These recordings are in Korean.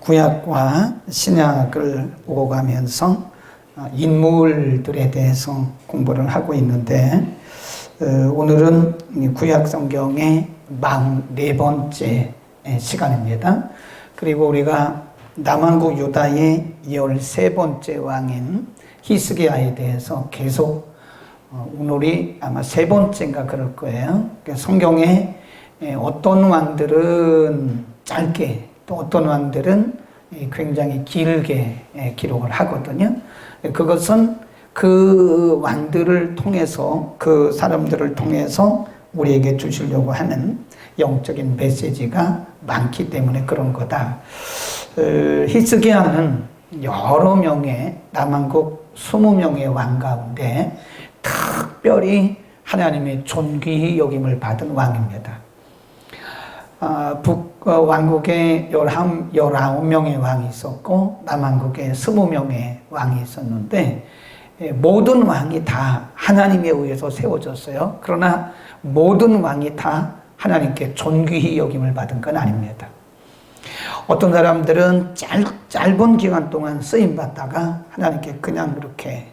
구약과 신약을 보고 가면서 인물들에 대해서 공부를 하고 있는데 오늘은 구약 성경의 44번째 시간입니다. 그리고 우리가 남왕국 유다의 13번째 왕인 히스기야에 대해서 계속 오늘이 아마 3번째인가 그럴 거예요. 성경에 어떤 왕들은 짧게 또 어떤 왕들은 굉장히 길게 기록을 하거든요. 그것은 그 왕들을 통해서 그 사람들을 통해서 우리에게 주시려고 하는 영적인 메시지가 많기 때문에 그런 거다. 히스기야는 여러 명의 남왕국 20명의 왕 가운데 특별히 하나님의 존귀히 여김을 받은 왕입니다. 북왕국에 19명의 왕이 있었고 남왕국에 20명의 왕이 있었는데 모든 왕이 다 하나님에 의해서 세워졌어요. 그러나 모든 왕이 다 하나님께 존귀히 여김을 받은 건 아닙니다. 어떤 사람들은 짧은 기간 동안 쓰임받다가 하나님께 그냥 그렇게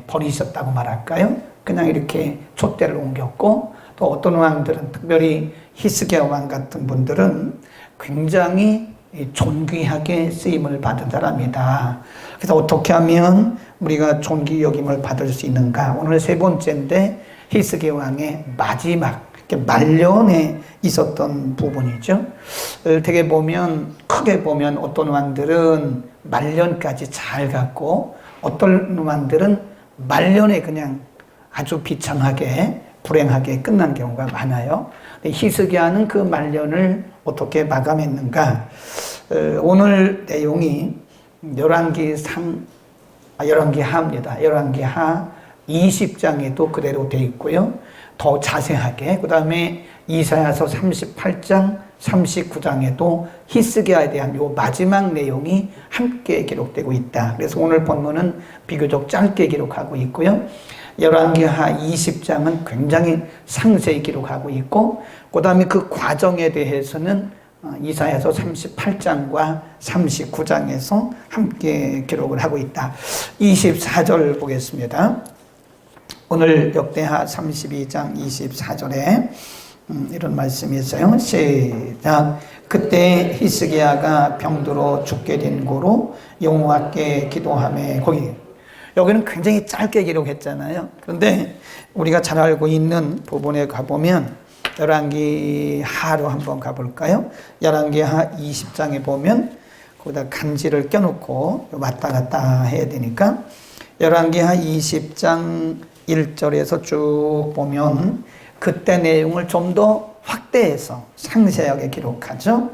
버리셨다고 말할까요? 그냥 이렇게 촛대를 옮겼고, 또 어떤 왕들은 특별히 히스기야 왕 같은 분들은 굉장히 존귀하게 쓰임을 받은 사람이다. 그래서 어떻게 하면 우리가 존귀 여김을 받을 수 있는가? 오늘 3번째인데 히스기야 왕의 마지막 말년에 있었던 부분이죠. 되게 보면 크게 보면 어떤 왕들은 말년까지 잘 갔고 어떤 왕들은 말년에 그냥 아주 비참하게 불행하게 끝난 경우가 많아요. 히스기야는 그 말년을 어떻게 마감했는가? 오늘 내용이 열왕기하입니다. 열왕기하 20장에도 그대로 되어 있고요. 더 자세하게 그 다음에 이사야서 38장 39장에도 히스기야에 대한 요 마지막 내용이 함께 기록되고 있다. 그래서 오늘 본문은 비교적 짧게 기록하고 있고요. 열왕기하 20장은 굉장히 상세히 기록하고 있고, 그 다음에 그 과정에 대해서는 이사야서 38장과 39장에서 함께 기록을 하고 있다. 24절 보겠습니다. 오늘 역대하 32장 24절에 이런 말씀이 있어요. 시작. 그때 히스기야가 병들어 죽게 된 고로 여호와께 기도하며, 여기는 굉장히 짧게 기록했잖아요. 그런데 우리가 잘 알고 있는 부분에 가보면 열왕기하로 한번 가볼까요? 열왕기하 20장에 보면 거기다 간지를 껴놓고 왔다 갔다 해야 되니까 열왕기하 20장 1절에서 쭉 보면 그때 내용을 좀 더 확대해서 상세하게 기록하죠.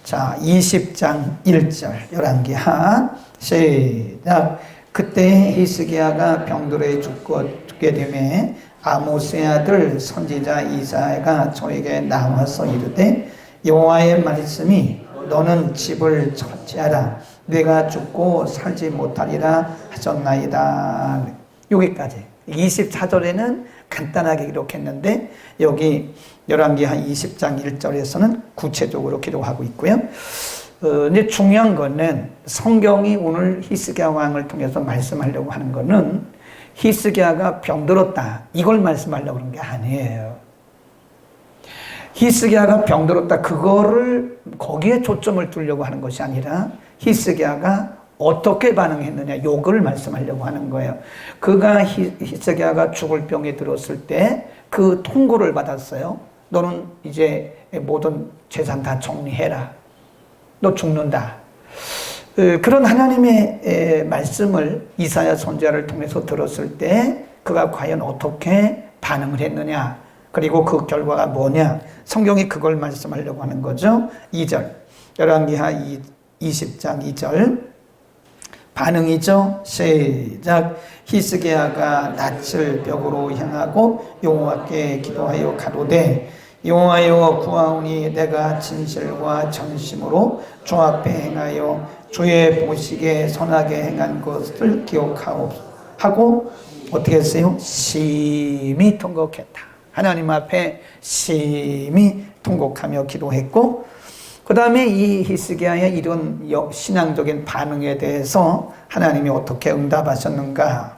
자, 20장 1절 열왕기하 시작. 그때 히스기야가 병들어 죽게 되매 아모스의 아들 선지자 이사야가 저에게 나와서 이르되 여호와의 말씀이 너는 집을 처치하라 내가 죽고 살지 못하리라 하셨나이다. 여기까지 24절에는 간단하게 기록했는데 여기 열왕기하 20장 1절에서는 구체적으로 기록하고 있고요. 근데 중요한 거는 성경이 오늘 히스기야 왕을 통해서 말씀하려고 하는 거는 히스기야가 병들었다 이걸 말씀하려고 그런 게 아니에요. 히스기야가 병들었다 그거를 거기에 초점을 두려고 하는 것이 아니라 히스기야가 어떻게 반응했느냐 요걸 말씀하려고 하는 거예요. 그가 히스기야가 죽을 병에 들었을 때 그 통고를 받았어요. 너는 이제 모든 재산 다 정리해라. 너 죽는다. 그런 하나님의 말씀을 이사야 선지자를 통해서 들었을 때 그가 과연 어떻게 반응을 했느냐, 그리고 그 결과가 뭐냐, 성경이 그걸 말씀하려고 하는 거죠. 2절 열왕기하 20장 2절 반응이죠. 시작. 히스기야가 낯을 벽으로 향하고 여호와께 기도하여 가로되 여호와여 구하오니 내가 진실과 전심으로 주 앞에 행하여 주의 보시기에 선하게 행한 것을 기억하고 어떻게 했어요? 심히 통곡했다. 하나님 앞에 심히 통곡하며 기도했고, 그 다음에 이 히스기야의 이런 신앙적인 반응에 대해서 하나님이 어떻게 응답하셨는가?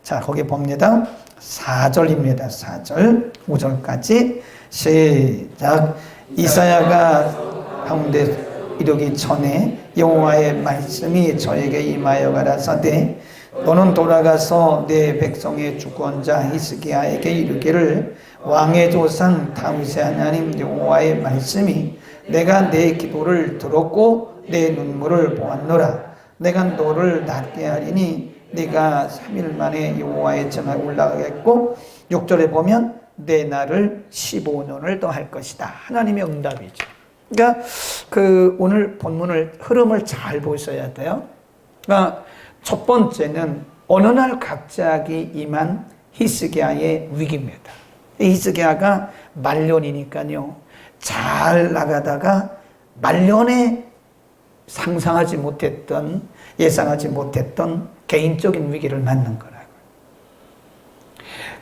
자, 거기 봅니다. 4절입니다. 4절, 5절까지 시작. 이사야가 가운데 이르기 전에 여호와의 말씀이 저에게 임하여 가라사대 너는 돌아가서 내 백성의 주권자 히스기야에게 이르기를 왕의 조상 다윗의 하나님 여호와의 말씀이 내가 내 기도를 들었고 내 눈물을 보았노라. 내가 너를 낫게 하리니 네가 3일 만에 여호와의 전에 올라가겠고 6절에 보면 내 날을 15년을 더할 것이다. 하나님의 응답이죠. 그러니까 그 오늘 본문을 흐름을 잘 보셔야 돼요. 그러니까 첫 번째는 어느 날 갑자기 임한 히스기야의 위기입니다. 히스기야가 말년이니까요. 잘 나가다가 말년에 상상하지 못했던, 예상하지 못했던 개인적인 위기를 맞는 거라고요.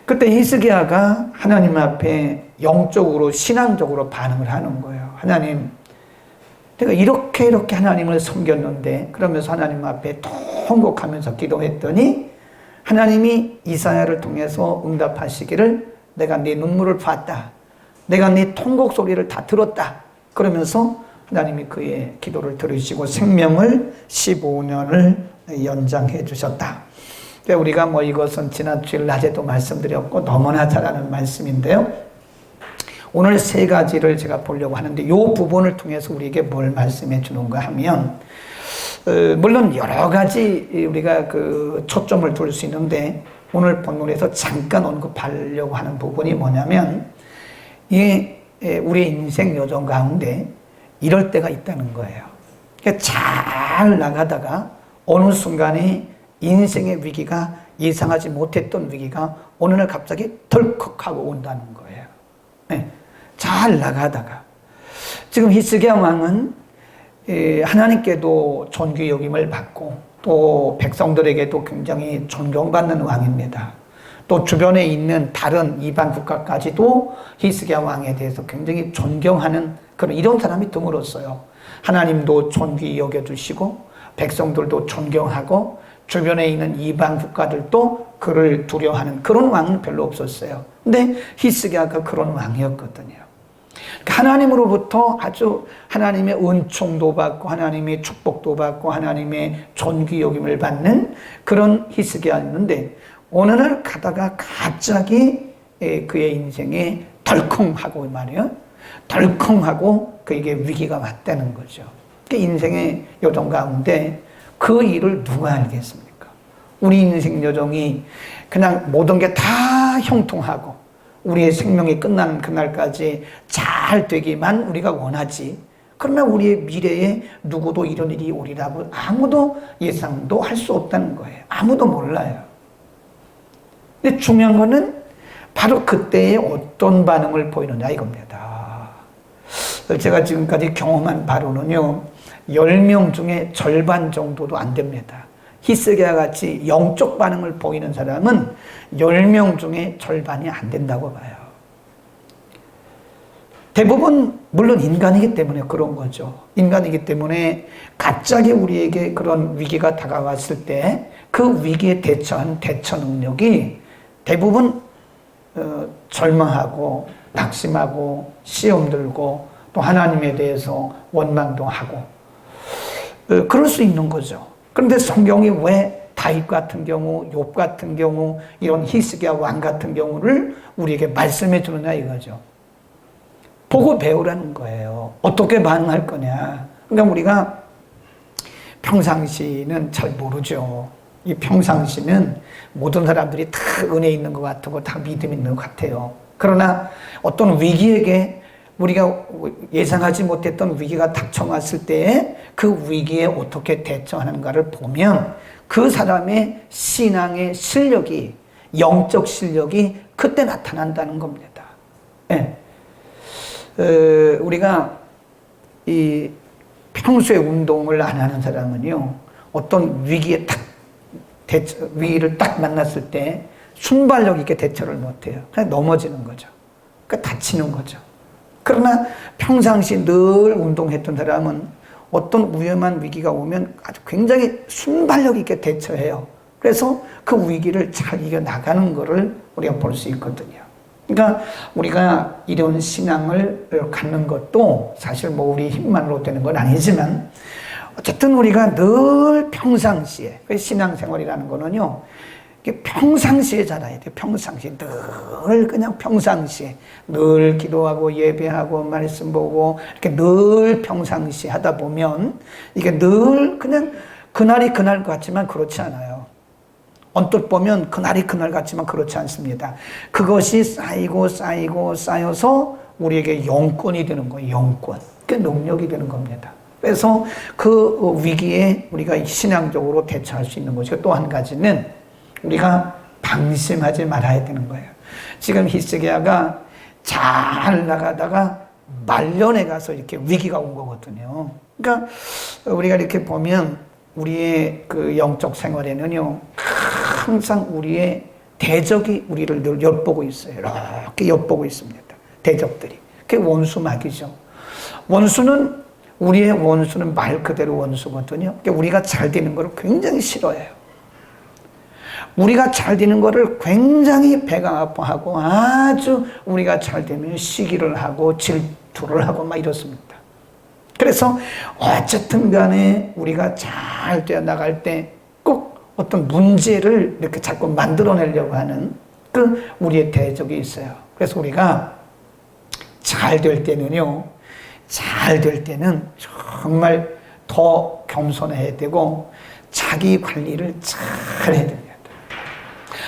그때 히스기야가 하나님 앞에 영적으로 신앙적으로 반응을 하는 거예요. 하나님, 내가 이렇게 하나님을 섬겼는데, 그러면서 하나님 앞에 통곡하면서 기도했더니 하나님이 이사야를 통해서 응답하시기를 내가 네 눈물을 봤다. 내가 네 통곡 소리를 다 들었다. 그러면서 하나님이 그의 기도를 들으시고 생명을 15년을 연장해 주셨다. 우리가 이것은 지난 주일 낮에도 말씀드렸고 너무나 잘 아는 말씀인데요. 오늘 세 가지를 제가 보려고 하는데 이 부분을 통해서 우리에게 뭘 말씀해 주는가 하면 물론 여러 가지 우리가 그 초점을 둘 수 있는데 오늘 본문에서 잠깐 언급하려고 하는 부분이 뭐냐면 우리 인생 여정 가운데 이럴 때가 있다는 거예요. 잘 나가다가 어느 순간에 인생의 위기가 예상하지 못했던 위기가 어느 날 갑자기 덜컥하고 온다는 거예요. 네. 잘 나가다가 지금 히스기야 왕은 하나님께도 존귀 여김을 받고 또 백성들에게도 굉장히 존경받는 왕입니다. 또 주변에 있는 다른 이방 국가까지도 히스기야 왕에 대해서 굉장히 존경하는 그런 이런 사람이 드물었어요. 하나님도 존귀 여겨주시고 백성들도 존경하고 주변에 있는 이방 국가들도 그를 두려워하는 그런 왕은 별로 없었어요. 근데 히스기야가 그런 왕이었거든요. 하나님으로부터 아주 하나님의 은총도 받고 하나님의 축복도 받고 하나님의 존귀 여김을 받는 그런 히스기야였는데 어느 날 가다가 갑자기 그의 인생에 덜컹하고 말이에요. 덜컹하고 그에게 위기가 왔다는 거죠. 그 인생의 여정 가운데 그 일을 누가 알겠습니까? 우리 인생 여정이 그냥 모든 게 다 형통하고 우리의 생명이 끝나는 그날까지 잘 되기만 우리가 원하지. 그러나 우리의 미래에 누구도 이런 일이 오리라고 아무도 예상도 할 수 없다는 거예요. 아무도 몰라요. 근데 중요한 거는 바로 그때에 어떤 반응을 보이느냐 이겁니다. 제가 지금까지 경험한 바로는요. 10명 중에 절반 정도도 안 됩니다. 히스기야 같이 영적 반응을 보이는 사람은 10명 중에 절반이 안 된다고 봐요. 대부분 물론 인간이기 때문에 그런 거죠. 인간이기 때문에 갑자기 우리에게 그런 위기가 다가왔을 때 그 위기에 대처한 대처 능력이 대부분 절망하고 낙심하고 시험 들고 또 하나님에 대해서 원망도 하고 그럴 수 있는 거죠. 그런데 성경이 왜 다윗 같은 경우, 욥 같은 경우, 이런 히스기야 왕 같은 경우를 우리에게 말씀해 주느냐 이거죠. 보고 배우라는 거예요. 어떻게 반응할 거냐. 그러니까 우리가 평상시는 잘 모르죠. 이 평상시는 모든 사람들이 다 은혜 있는 것 같고 다 믿음 있는 것 같아요. 그러나 어떤 위기에게 우리가 예상하지 못했던 위기가 닥쳐왔을 때에 그 위기에 어떻게 대처하는가를 보면 그 사람의 신앙의 실력이, 영적 실력이 그때 나타난다는 겁니다. 네. 우리가 이 평소에 운동을 안 하는 사람은요, 어떤 위기에 위기를 딱 만났을 때 순발력 있게 대처를 못 해요. 그냥 넘어지는 거죠. 그러니까 다치는 거죠. 그러나 평상시 늘 운동했던 사람은 어떤 위험한 위기가 오면 아주 굉장히 순발력 있게 대처해요. 그래서 그 위기를 잘 이겨나가는 것을 우리가 볼 수 있거든요. 그러니까 우리가 이런 신앙을 갖는 것도 사실 뭐 우리 힘만으로 되는 건 아니지만 어쨌든 우리가 늘 평상시에, 신앙생활이라는 거는요, 평상시에 자라야 돼요. 평상시에. 늘 그냥 평상시에. 늘 기도하고 예배하고 말씀 보고 이렇게 늘 평상시에 하다 보면 이게 늘 그냥 그날이 그날 같지만 그렇지 않아요. 언뜻 보면 그날이 그날 같지만 그렇지 않습니다. 그것이 쌓이고 쌓이고 쌓여서 우리에게 영권이 되는 거예요. 영권. 그게 능력이 되는 겁니다. 그래서 그 위기에 우리가 신앙적으로 대처할 수 있는 것이고 또 한 가지는 우리가 방심하지 말아야 되는 거예요. 지금 히스기야가 잘 나가다가 말년에 가서 이렇게 위기가 온 거거든요. 그러니까 우리가 이렇게 보면 우리의 그 영적 생활에는요, 항상 우리의 대적이 우리를 늘 엿보고 있어요. 이렇게 엿보고 있습니다. 대적들이. 그게 원수막이죠. 우리의 원수는 말 그대로 원수거든요. 그러니까 우리가 잘 되는 걸 굉장히 싫어해요. 우리가 잘 되는 거를 굉장히 배가 아파하고 아주 우리가 잘 되면 시기를 하고 질투를 하고 막 이렇습니다. 그래서 어쨌든 간에 우리가 잘 되어 나갈 때 꼭 어떤 문제를 이렇게 자꾸 만들어내려고 하는 그 우리의 대적이 있어요. 그래서 우리가 잘 될 때는요, 잘 될 때는 정말 더 겸손해야 되고 자기 관리를 잘 해야 됩니다.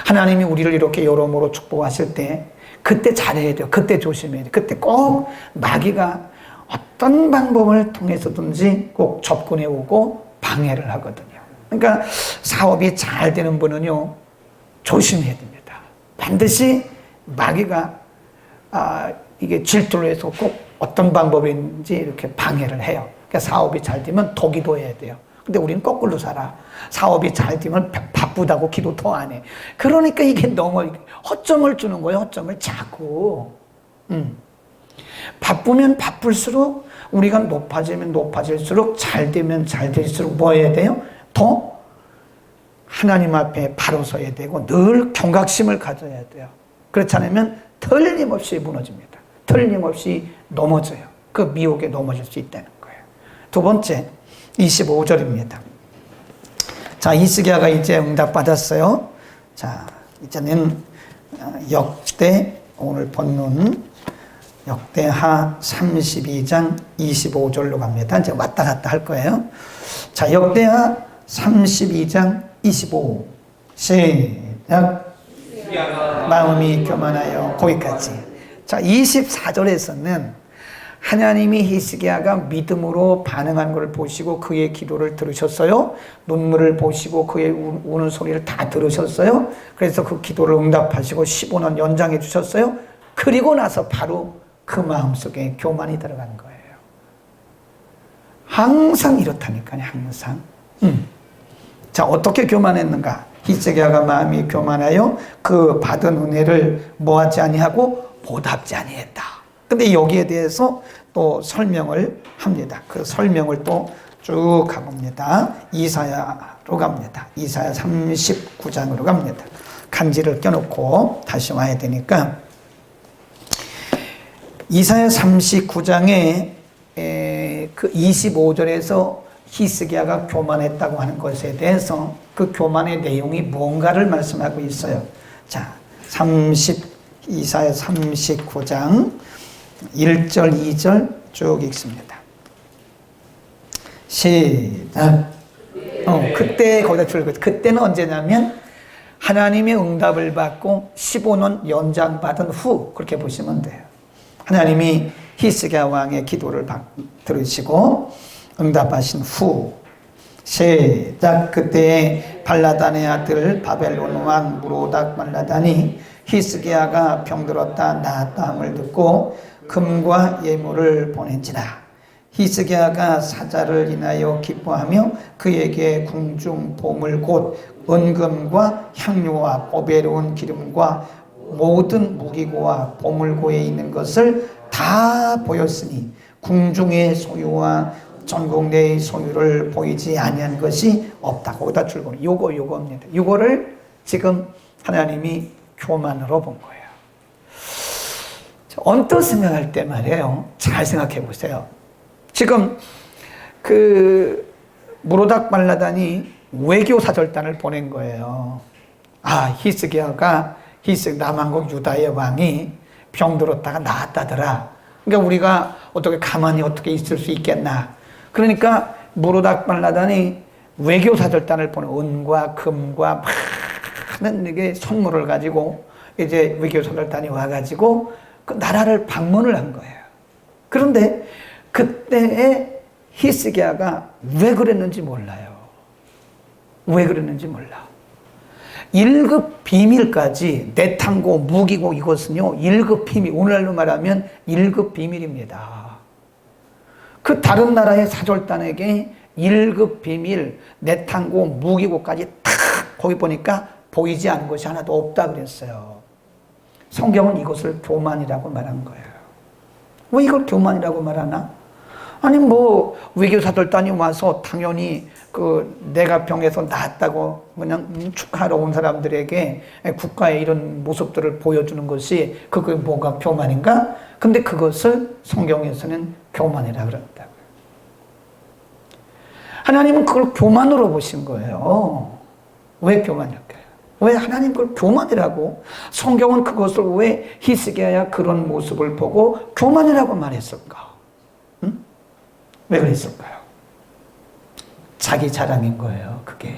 하나님이 우리를 이렇게 여러모로 축복하실 때 그때 잘해야 돼요. 그때 조심해야 돼요. 그때 꼭 마귀가 어떤 방법을 통해서든지 꼭 접근해 오고 방해를 하거든요. 그러니까 사업이 잘 되는 분은요, 조심해야 됩니다. 반드시 마귀가 이게 질투를 해서 꼭 어떤 방법인지 이렇게 방해를 해요. 그러니까 사업이 잘 되면 더 기도해야 돼요. 근데 우리는 거꾸로 살아. 사업이 잘 되면 바쁘다고 기도 더 안 해. 그러니까 이게 너무 허점을 주는 거예요. 허점을 자꾸. 바쁘면 바쁠수록 우리가 높아지면 높아질수록 잘 되면 잘 될수록 뭐 해야 돼요? 더 하나님 앞에 바로 서야 되고 늘 경각심을 가져야 돼요. 그렇지 않으면 틀림없이 무너집니다. 틀림없이 넘어져요. 그 미혹에 넘어질 수 있다는 거예요. 두 번째, 25절입니다. 자, 히스기야가 이제 응답받았어요. 자, 이제는 역대, 오늘 본문 역대하 32장 25절로 갑니다. 이제 왔다 갔다 할 거예요. 자, 역대하 32장 25. 시작. 마음이 교만하여 거기까지. 자, 24절에서는 하나님이 히스기야가 믿음으로 반응한 걸 보시고 그의 기도를 들으셨어요. 눈물을 보시고 그의 우는 소리를 다 들으셨어요. 그래서 그 기도를 응답하시고 15년 연장해 주셨어요. 그리고 나서 바로 그 마음속에 교만이 들어가는 거예요. 항상 이렇다니까요. 항상. 자, 어떻게 교만했는가? 히스기야가 마음이 교만하여 그 받은 은혜를 뭐하지 아니하고 보답지 아니했다. 근데 여기에 대해서 또 설명을 합니다. 그 설명을 또 쭉 가봅니다. 이사야로 갑니다. 이사야 39장으로 갑니다. 간지를 껴놓고 다시 와야 되니까 이사야 39장에 그 25절에서 히스기야가 교만했다고 하는 것에 대해서 그 교만의 내용이 뭔가를 말씀하고 있어요. 자, 이사야 39장 1절, 2절 쭉 읽습니다. 시작. 그때 거기다 줄거예요. 그때는 언제냐면 하나님의 응답을 받고 15년 연장받은 후, 그렇게 보시면 돼요. 하나님이 히스기야 왕의 기도를 들으시고 응답하신 후, 시작. 그때 발라단의 아들 바벨론 왕 무로닥 발라단이 히스기야가 병들었다 나았다 함을 듣고 금과 예물을 보낸지라. 히스기야가 사자를 인하여 기뻐하며 그에게 궁중 보물 곧 은금과 향료와 보배로운 기름과 모든 무기고와 보물고에 있는 것을 다 다 보였으니 궁중의 소유와 전국 내의 소유를 보이지 아니한 것이 없다. 거기다 줄거리. 요거입니다. 요거를 지금 하나님이 교만으로 본 거예요. 언뜻 생각할 때 말이에요. 잘 생각해 보세요. 지금 무로닥 발라단이 외교 사절단을 보낸 거예요. 히스기야가 남한국 유다의 왕이 병들었다가 나았다더라. 그러니까 우리가 가만히 어떻게 있을 수 있겠나. 그러니까 무로닥 발라단이 외교 사절단을 보내 은과 금과 많은 이게 선물을 가지고 이제 외교 사절단이 와가지고 그 나라를 방문을 한 거예요. 그런데 그때에 히스기야가 왜 그랬는지 몰라요. 왜 그랬는지 몰라. 1급 비밀까지 내탕고 무기고 이것은요 1급 비밀, 오늘날로 말하면 1급 비밀입니다. 그 다른 나라의 사절단에게 1급 비밀, 내탕고 무기고까지 탁 거기 보니까 보이지 않은 것이 하나도 없다 그랬어요. 성경은 이것을 교만이라고 말한 거예요. 왜 이걸 교만이라고 말하나? 아니 외교 사절단이 와서 당연히 내가 병에서 나았다고 그냥 축하하러 온 사람들에게 국가의 이런 모습들을 보여주는 것이 그게 뭐가 교만인가? 근데 그것을 성경에서는 교만이라 그런다고요. 하나님은 그걸 교만으로 보신 거예요. 왜 교만일까요? 왜 하나님 그걸 교만이라고? 성경은 그것을 왜 히스기야야 그런 모습을 보고 교만이라고 말했을까? 응? 왜 그랬을까요? 자기 자랑인 거예요, 그게.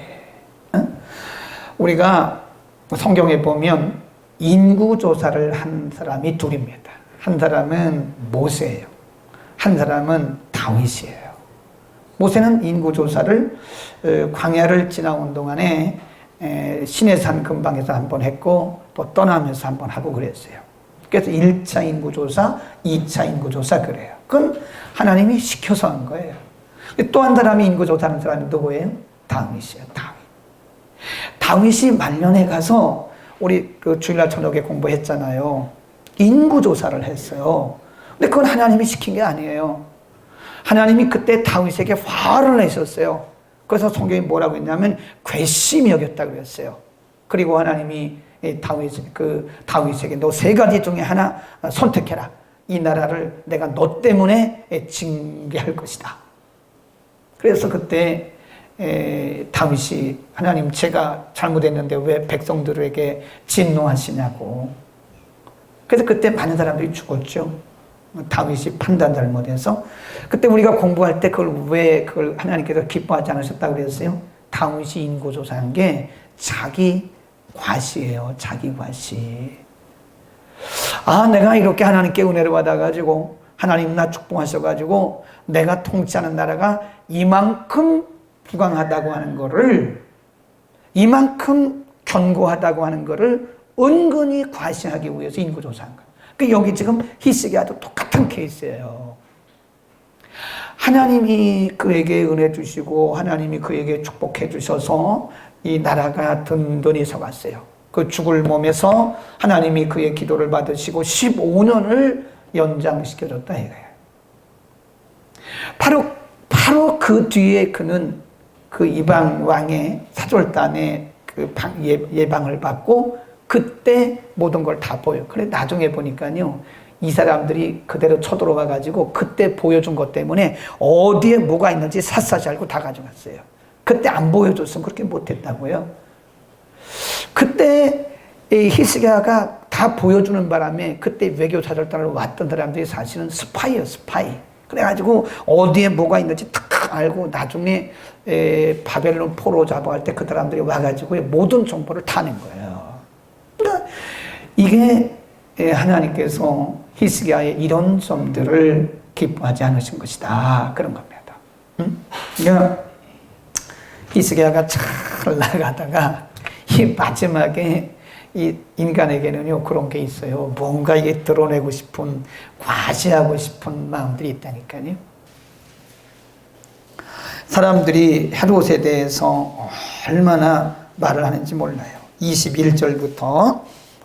응? 우리가 성경에 보면 인구조사를 한 사람이 둘입니다. 한 사람은 모세예요. 한 사람은 다윗이에요. 모세는 인구조사를 광야를 지나온 동안에 시내산 근방에서 한번 했고 또 떠나면서 한번 하고 그랬어요. 그래서 1차 인구조사, 2차 인구조사 그래요. 그건 하나님이 시켜서 한 거예요. 또 한 사람이 인구조사하는 사람이 누구예요? 다윗이에요. 다윗이 말년에 가서 우리 주일날 저녁에 공부했잖아요. 인구조사를 했어요. 근데 그건 하나님이 시킨 게 아니에요. 하나님이 그때 다윗에게 화를 내셨어요. 그래서 성경이 뭐라고 했냐면 괘씸히 여겼다 그랬어요. 그리고 하나님이 다윗에게 너 세 가지 중에 하나 선택해라. 이 나라를 내가 너 때문에 징계할 것이다. 그래서 그때 다윗이 하나님 제가 잘못했는데 왜 백성들에게 진노하시냐고. 그래서 그때 많은 사람들이 죽었죠. 다윗이 판단 잘못해서. 그때 우리가 공부할 때 그걸 하나님께서 기뻐하지 않으셨다고 그랬어요? 다윗이 인구조사한 게 자기 과시예요. 자기 과시. 내가 이렇게 하나님께 은혜를 받아가지고 하나님 나 축복하셔가지고 내가 통치하는 나라가 이만큼 부강하다고 하는 거를, 이만큼 견고하다고 하는 거를 은근히 과시하기 위해서 인구조사한 거예요. 여기 지금 히스기야도 똑같은 케이스예요. 하나님이 그에게 은혜 주시고 하나님이 그에게 축복해 주셔서 이 나라가 든든히 서갔어요. 그 죽을 몸에서 하나님이 그의 기도를 받으시고 15년을 연장시켜줬다 이거예요. 바로 그 뒤에 그는 그 이방 왕의 사절단의 예방을 받고 그때 모든 걸 다 보여요. 그래 나중에 보니까요. 이 사람들이 그대로 쳐들어와 가지고 그때 보여준 것 때문에 어디에 뭐가 있는지 샅샅이 알고 다 가져갔어요. 그때 안 보여줬으면 그렇게 못했다고요. 그때 히스기야가 다 보여주는 바람에 그때 외교 사절단을 왔던 사람들이 사실은 스파이예요. 스파이. 그래가지고 어디에 뭐가 있는지 탁 알고 나중에 바벨론 포로 잡아갈 때 그 사람들이 와가지고 모든 정보를 타낸 거예요. 그러니까 이게 하나님께서 히스기야의 이런 점들을 기뻐하지 않으신 것이다. 그런 겁니다. 그러니까 히스기야가 잘 나가다가 이 마지막에 이 인간에게는요 그런 게 있어요. 뭔가 이게 드러내고 싶은, 과시하고 싶은 마음들이 있다니까요. 사람들이 헤롯에 대해서 얼마나 말을 하는지 몰라요. 21절부터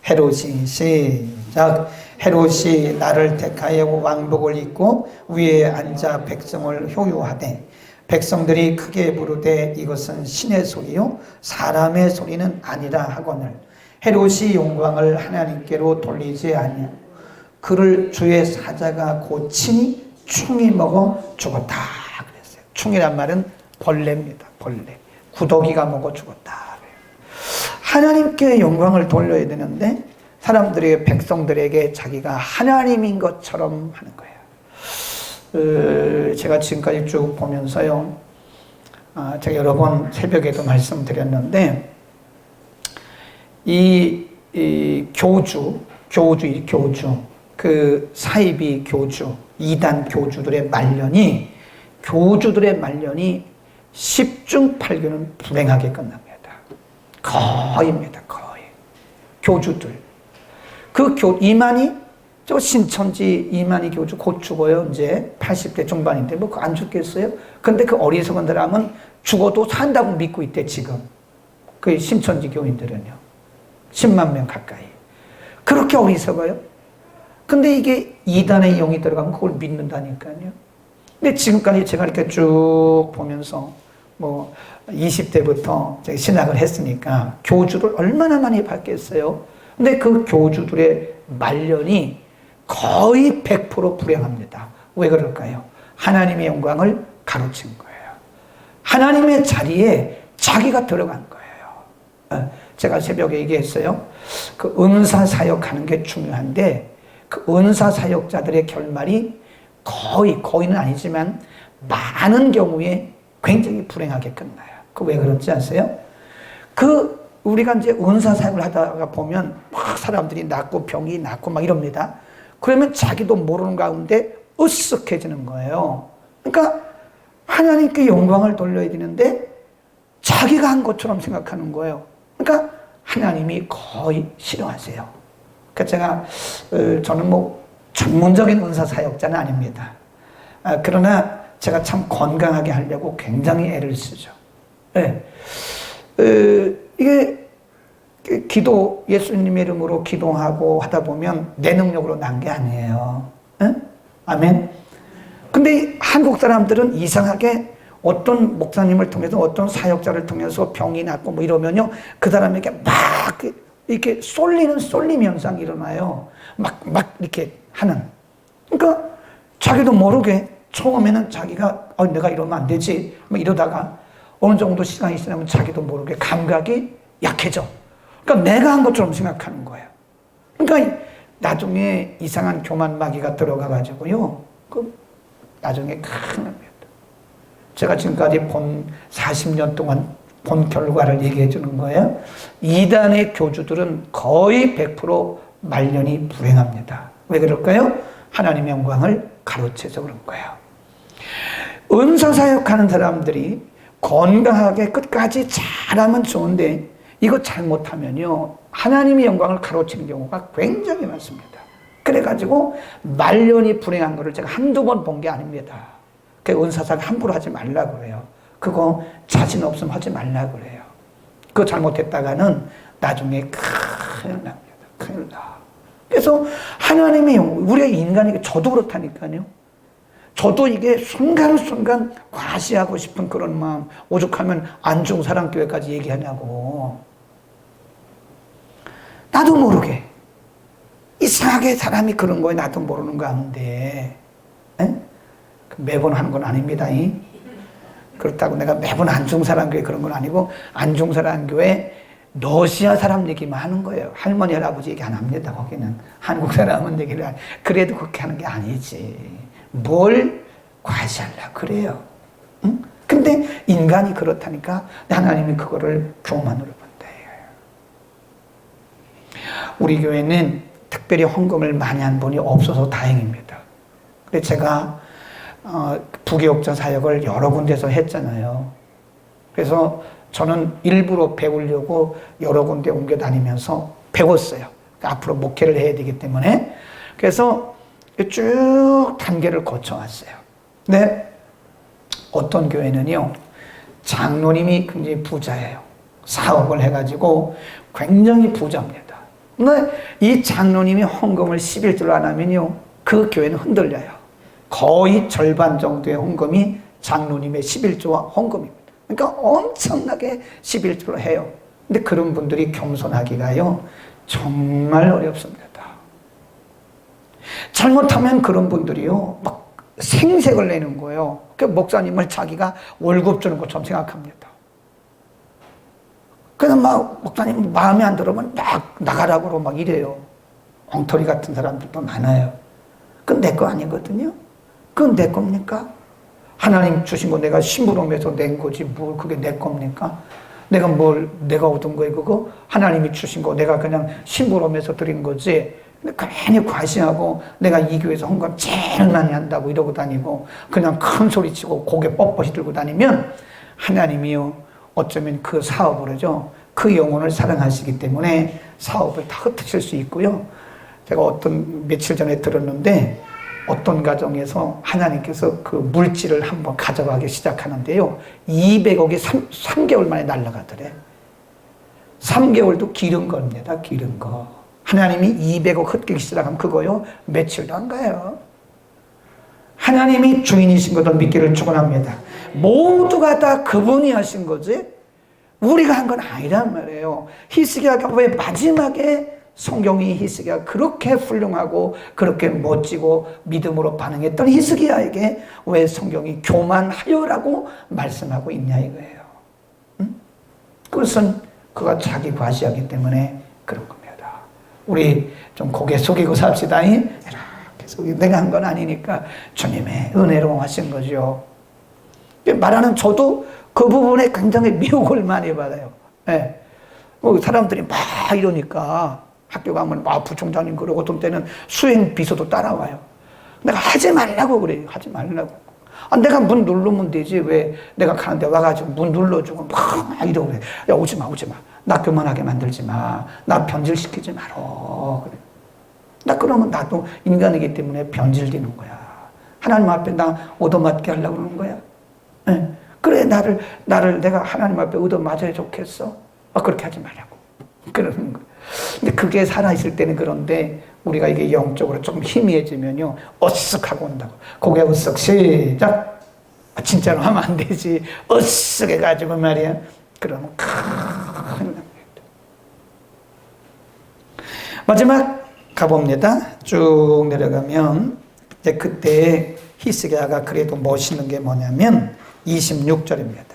헤롯이 시작. 헤롯이 나를 택하여 왕복을 입고 위에 앉아 백성을 효유하되 백성들이 크게 부르되 이것은 신의 소리요 사람의 소리는 아니라 하거늘 헤롯이 영광을 하나님께로 돌리지 아니하고 그를 주의 사자가 고치니 충이 먹어 죽었다 그랬어요. 충이란 말은 벌레입니다. 벌레. 구더기가 먹어 죽었다. 하나님께 영광을 돌려야 되는데 사람들에게 백성들에게 자기가 하나님인 것처럼 하는 거예요. 제가 지금까지 쭉 보면서요. 제가 여러 번 새벽에도 말씀드렸는데 이 교주 그 사이비 교주 이단 교주들의 말년이 10중 8구는 불행하게 끝납니다. 거의입니다. 거의. 교주들. 이만희, 저 신천지 이만희 교주 곧 죽어요. 이제 80대 중반인데 뭐 안 죽겠어요? 근데 그 어리석은 사람은 죽어도 산다고 믿고 있대, 지금. 그 신천지 교인들은요. 10만 명 가까이. 그렇게 어리석어요? 근데 이게 이단의 영이 들어가면 그걸 믿는다니까요. 근데 지금까지 제가 이렇게 쭉 보면서 뭐 20대부터 신학을 했으니까 교주를 얼마나 많이 봤겠어요. 근데 그 교주들의 말년이 거의 100% 불행합니다. 왜 그럴까요? 하나님의 영광을 가로챈 거예요. 하나님의 자리에 자기가 들어간 거예요. 제가 새벽에 얘기했어요. 그 은사 사역하는 게 중요한데 그 은사 사역자들의 결말이 거의는 아니지만 많은 경우에 굉장히 불행하게 끝나요. 그 왜 그런지 아세요? 우리가 이제 은사 사역을 하다가 보면 막 사람들이 낫고 병이 낫고 막 이럽니다. 그러면 자기도 모르는 가운데 으쓱해지는 거예요. 그러니까 하나님께 영광을 돌려야 되는데 자기가 한 것처럼 생각하는 거예요. 그러니까 하나님이 거의 싫어하세요. 그러니까 저는 뭐 전문적인 은사 사역자는 아닙니다. 그러나 제가 참 건강하게 하려고 굉장히 애를 쓰죠. 네. 이게 예수님의 이름으로 기도하고 하다 보면 내 능력으로 난 게 아니에요. 네? 아멘. 근데 한국 사람들은 이상하게 어떤 목사님을 통해서 어떤 사역자를 통해서 병이 낫고 뭐 이러면요 그 사람에게 막 이렇게 쏠림 현상이 일어나요. 막 이렇게 하는. 그러니까 자기도 모르게 처음에는 자기가 내가 이러면 안 되지 막 이러다가 어느 정도 시간이 지나면 자기도 모르게 감각이 약해져. 그러니까 내가 한 것처럼 생각하는 거예요. 그러니까 나중에 이상한 교만 마귀가 들어가가지고요. 나중에 큰일 납니다. 제가 지금까지 본 40년 동안 본 결과를 얘기해 주는 거예요. 이단의 교주들은 거의 100% 말년이 불행합니다. 왜 그럴까요? 하나님의 영광을 가로채서 그런 거예요. 은사 사역하는 사람들이 건강하게 끝까지 잘하면 좋은데 이거 잘못하면요 하나님의 영광을 가로치는 경우가 굉장히 많습니다. 그래가지고 말년이 불행한 거를 제가 한두 번 본 게 아닙니다. 그 은사사역 함부로 하지 말라 그래요. 그거 자신 없으면 하지 말라 그래요. 그거 잘못했다가는 나중에 큰일 납니다. 큰일 나. 그래서 하나님의 영광, 우리가 인간이 저도 그렇다니까요. 저도 이게 순간순간 과시하고 싶은 그런 마음, 오죽하면 안중사랑교회까지 얘기하냐고. 나도 모르게 이상하게 사람이 그런 거에 나도 모르는 가운데 매번 하는 건 아닙니다. 그렇다고 내가 매번 안중사랑교회 그런 건 아니고 안중사랑교회 러시아 사람 얘기만 하는 거예요. 할머니 할아버지 얘기 안 합니다. 거기는 한국 사람은 얘기를 그래도 그렇게 하는 게 아니지. 뭘 과시하려고 그래요. 응? 근데 인간이 그렇다니까 하나님이 그거를 교만으로 본다. 우리 교회는 특별히 헌금을 많이 한 분이 없어서 다행입니다. 그래서 제가 부교육자 사역을 여러 군데서 했잖아요. 그래서 저는 일부러 배우려고 여러 군데 옮겨 다니면서 배웠어요. 앞으로 목회를 해야 되기 때문에. 그래서 쭉 단계를 거쳐왔어요. 근데 어떤 교회는요, 장로님이 굉장히 부자예요. 사업을 해가지고 굉장히 부자입니다. 근데 이 장로님이 헌금을 11조로 안 하면요, 그 교회는 흔들려요. 거의 절반 정도의 헌금이 장로님의 11조와 헌금입니다. 그러니까 엄청나게 11조로 해요. 근데 그런 분들이 겸손하기가요, 정말 어렵습니다. 잘못하면 그런 분들이요, 막 생색을 내는 거예요. 그 목사님을 자기가 월급 주는 것처럼 생각합니다. 그래서 막 목사님 마음에 안 들으면 막 나가라고 막 이래요. 엉터리 같은 사람들도 많아요. 그건 내 거 아니거든요. 그건 내 겁니까? 하나님 주신 거 내가 심부름해서 낸 거지 뭘 그게 내 겁니까? 내가 얻은 거예요 그거? 하나님이 주신 거 내가 그냥 심부름해서 드린 거지. 근데 괜히 과시하고 내가 이 교회에서 헌금 제일 많이 한다고 이러고 다니고 그냥 큰 소리 치고 고개 뻣뻣이 들고 다니면 하나님이요, 어쩌면 그 사업을 하죠. 그 영혼을 사랑하시기 때문에 사업을 다 흩으실 수 있고요. 제가 며칠 전에 들었는데 어떤 가정에서 하나님께서 그 물질을 한번 가져가기 시작하는데요. 200억이 3개월 만에 날아가더래. 3개월도 기른 겁니다. 기른 거. 하나님이 200억 흩기기 시작하면 그거요, 며칠도 안 가요. 하나님이 주인이신 것을 믿기를 축원합니다. 모두가 다 그분이 하신 거지 우리가 한 건 아니란 말이에요. 히스기야가 왜 마지막에 성경이 히스기야가 그렇게 훌륭하고 그렇게 멋지고 믿음으로 반응했던 히스기야에게 왜 성경이 교만하여라고 말씀하고 있냐 이거예요. 응? 그것은 그가 자기 과시하기 때문에 그런 겁니다. 우리 좀 고개 숙이고 삽시다. 이렇게 내가 한 건 아니니까 주님의 은혜로 하신 거죠. 말하는 저도 그 부분에 굉장히 미혹을 많이 받아요. 네. 사람들이 막 이러니까 학교 가면 막 부총장님 그러고 어떤 때는 수행 비서도 따라와요. 내가 하지 말라고 그래요. 하지 말라고. 내가 문 누르면 되지 왜 내가 가는데 와가지고 문 눌러주고 막 이러고 그래. 야 오지 마. 나 교만하게 만들지 마. 나 변질시키지 말어. 그래. 나 그러면 나도 인간이기 때문에 변질되는 거야. 하나님 앞에 나 얻어맞게 하려고 그러는 거야. 네. 그래 나를 내가 하나님 앞에 얻어맞아야 좋겠어. 그렇게 하지 말라고. 그러는 거야. 근데 그게 살아있을 때는 그런데 우리가 이게 영적으로 조금 희미해지면요, 어쓱하고 온다고. 고개 어쓱 시작. 진짜로 하면 안 되지. 어쓱 해가지고 말이야. 그러면 큰일 납니다. 마지막 가봅니다. 쭉 내려가면 이제 그때 히스기야가 그래도 멋있는 게 뭐냐면 26절입니다.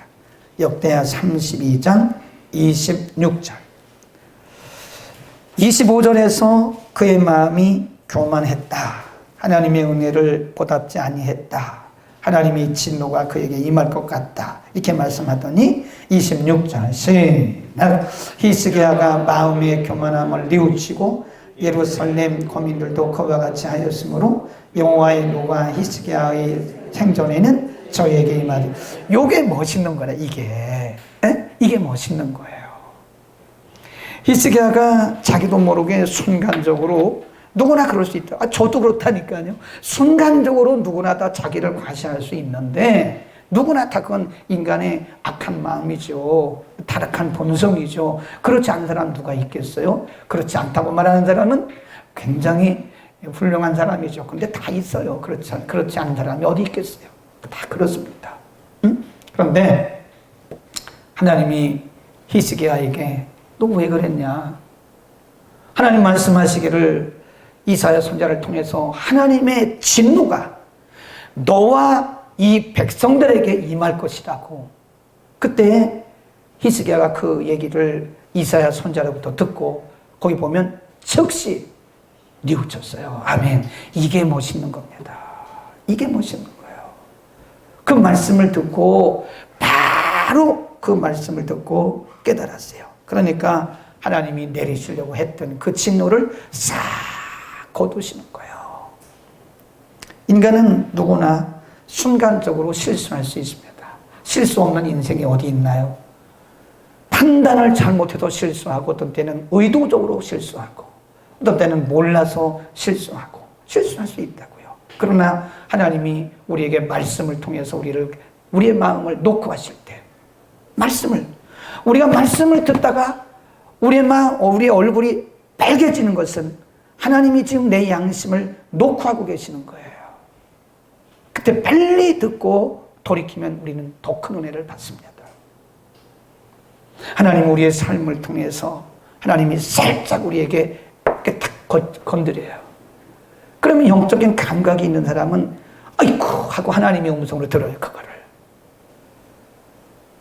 역대하 32장 26절. 25절에서 그의 마음이 교만했다. 하나님의 은혜를 보답지 아니했다. 하나님의 진노가 그에게 임할 것 같다. 이렇게 말씀하더니 26절 시작. 히스기야가 마음의 교만함을 뉘우치고 예루살렘 거민들도 그와 같이 하였으므로 여호와의 노가 히스기야의 생전에는 저에게 임하리. 요게 멋있는 거라 이게. 이게 멋있는 거예요. 히스기야가 자기도 모르게 순간적으로 누구나 그럴 수 있다. 저도 그렇다니까요. 순간적으로 누구나 다 자기를 과시할 수 있는데 누구나 다 그건 인간의 악한 마음이죠. 타락한 본성이죠. 그렇지 않은 사람 누가 있겠어요? 그렇지 않다고 말하는 사람은 굉장히 훌륭한 사람이죠. 근데 다 있어요. 그렇지 않은 사람이 어디 있겠어요? 다 그렇습니다. 응? 그런데 하나님이 히스기야에게 너 왜 그랬냐? 하나님 말씀하시기를 이사야 선지자를 통해서 하나님의 진노가 너와 이 백성들에게 임할 것이라고. 그때 히스기야가 그 얘기를 이사야 선지자로부터 듣고 거기 보면 즉시 뉘우쳤어요. 아멘. 이게 멋있는 겁니다. 이게 멋있는 거예요. 그 말씀을 듣고 바로 그 말씀을 듣고 깨달았어요. 그러니까 하나님이 내리시려고 했던 그 진노를 싹 거두시는 거예요. 인간은 누구나 순간적으로 실수할 수 있습니다. 실수 없는 인생이 어디 있나요? 판단을 잘못해도 실수하고 어떤 때는 의도적으로 실수하고 어떤 때는 몰라서 실수하고 실수할 수 있다고요. 그러나 하나님이 우리에게 말씀을 통해서 우리의 마음을 놓고 하실 때 우리가 말씀을 듣다가 우리의 얼굴이 빨개지는 것은 하나님이 지금 내 양심을 녹화하고 계시는 거예요. 그때 빨리 듣고 돌이키면 우리는 더 큰 은혜를 받습니다. 하나님 우리의 삶을 통해서 하나님이 살짝 우리에게 이렇게 탁 건드려요. 그러면 영적인 감각이 있는 사람은 아이고 하고 하나님의 음성으로 들어요. 그거를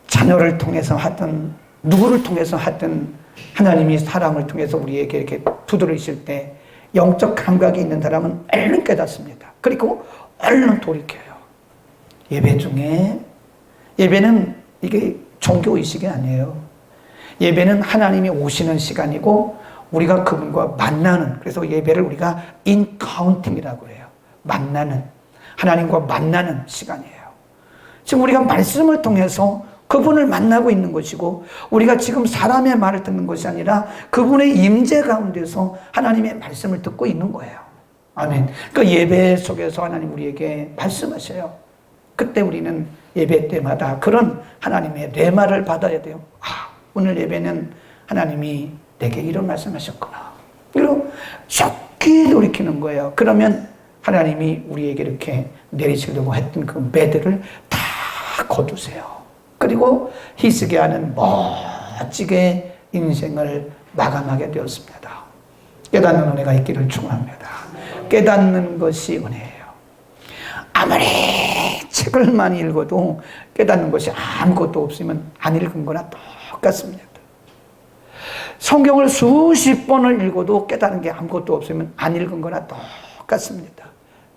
자녀를 통해서 하든 누구를 통해서 하든 하나님이 사람을 통해서 우리에게 이렇게 두드리실 때 영적 감각이 있는 사람은 얼른 깨닫습니다. 그리고 얼른 돌이켜요. 예배 중에, 예배는 이게 종교의식이 아니에요. 예배는 하나님이 오시는 시간이고 우리가 그분과 만나는, 그래서 예배를 우리가 인카운팅이라고 해요. 만나는, 하나님과 만나는 시간이에요. 지금 우리가 말씀을 통해서 그분을 만나고 있는 것이고 우리가 지금 사람의 말을 듣는 것이 아니라 그분의 임재 가운데서 하나님의 말씀을 듣고 있는 거예요. 아멘. 그 예배 속에서 하나님 우리에게 말씀하셔요. 그때 우리는 예배 때마다 그런 하나님의 레마를 받아야 돼요. 아, 오늘 예배는 하나님이 내게 이런 말씀하셨구나. 그리고 속히 돌이키는 거예요. 그러면 하나님이 우리에게 이렇게 내리시려고 했던 그 매들을 다 거두세요. 그리고 희스게 하는 멋지게 인생을 마감하게 되었습니다. 깨닫는 은혜가 있기를 축원합니다. 깨닫는 것이 은혜예요. 아무리 책을 많이 읽어도 깨닫는 것이 아무것도 없으면 안 읽은 거나 똑같습니다. 성경을 수십 번을 읽어도 깨닫는 게 아무것도 없으면 안 읽은 거나 똑같습니다.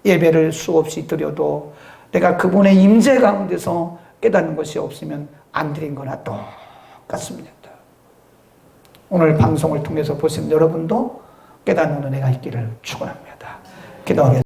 예배를 수없이 드려도 내가 그분의 임재 가운데서 깨닫는 것이 없으면 안 드린 거나 똑같습니다. 오늘 방송을 통해서 보신 여러분도 깨닫는 은혜가 있기를 축원합니다. 기도하겠습니다.